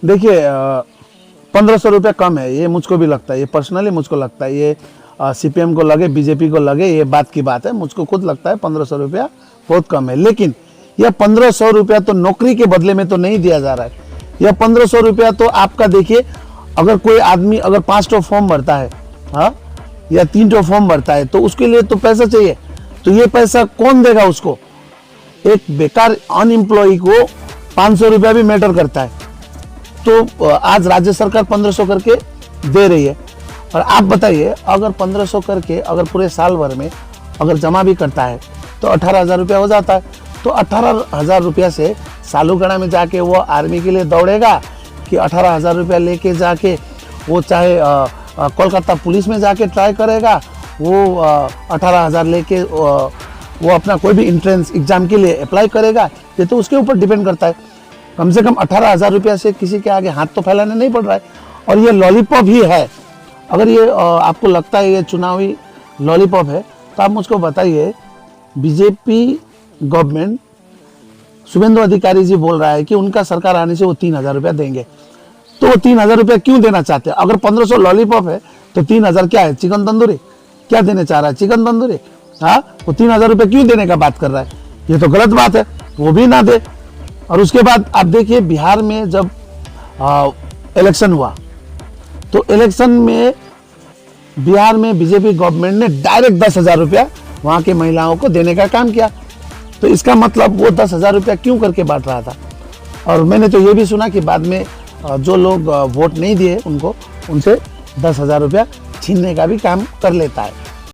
देखिए 1500 रुपये कम है, ये मुझको भी लगता है, ये पर्सनली मुझको लगता है, ये सीपीएम को लगे, बीजेपी को लगे, ये बात की बात है, मुझको खुद लगता है 1500 रुपया बहुत कम है। लेकिन यह 1500 रुपया तो नौकरी के बदले में तो नहीं दिया जा रहा है। यह 1500 रुपया तो आपका देखिए, अगर कोई आदमी अगर 5 फॉर्म भरता है, हाँ, या 3 फॉर्म भरता है, तो उसके लिए तो पैसा चाहिए। तो ये पैसा कौन देगा उसको? एक बेकार अनएम्प्लॉय को 500 रुपया भी मैटर करता है। तो आज राज्य सरकार 1500 करके दे रही है, और आप बताइए अगर 1500 करके अगर पूरे साल भर में अगर जमा भी करता है तो 18,000 रुपया हो जाता है। तो 18,000 रुपया से सालूगढ़ा में जाके वो आर्मी के लिए दौड़ेगा कि 18,000 रुपया लेके जाके वो चाहे कोलकाता पुलिस में जाके ट्राई करेगा, वो 18,000 लेके वो अपना कोई भी एंट्रेंस एग्जाम के लिए अप्लाई करेगा। ये तो उसके ऊपर डिपेंड करता है। कम से कम 18,000 रुपया से किसी के आगे हाथ तो फैलाने नहीं पड़ रहा है। और ये लॉलीपॉप ही है। अगर ये आपको लगता है ये चुनावी लॉलीपॉप है तो आप मुझको बताइए, बीजेपी गवर्नमेंट शुभेंदु अधिकारी जी बोल रहा है कि उनका सरकार आने से वो 3,000 रुपया देंगे, तो वो 3,000 रुपया क्यों देना चाहते हैं? अगर 1500 लॉलीपॉप है तो 3,000 क्या है? चिकन तंदूरी? क्या देने चाह रहा है? चिकन तंदूरी? हाँ, वो 3,000 रुपया क्यों देने का बात कर रहा है? ये तो गलत बात है, वो भी ना दे। और उसके बाद आप देखिए बिहार में जब इलेक्शन हुआ तो इलेक्शन में बिहार में बीजेपी गवर्नमेंट ने डायरेक्ट 10,000 रुपया वहाँ के महिलाओं को देने का काम किया। तो इसका मतलब वो 10,000 रुपया क्यों करके बांट रहा था? और मैंने तो ये भी सुना कि बाद में जो लोग वोट नहीं दिए उनको, उनसे 10,000 रुपया छीनने का भी काम कर लेता है।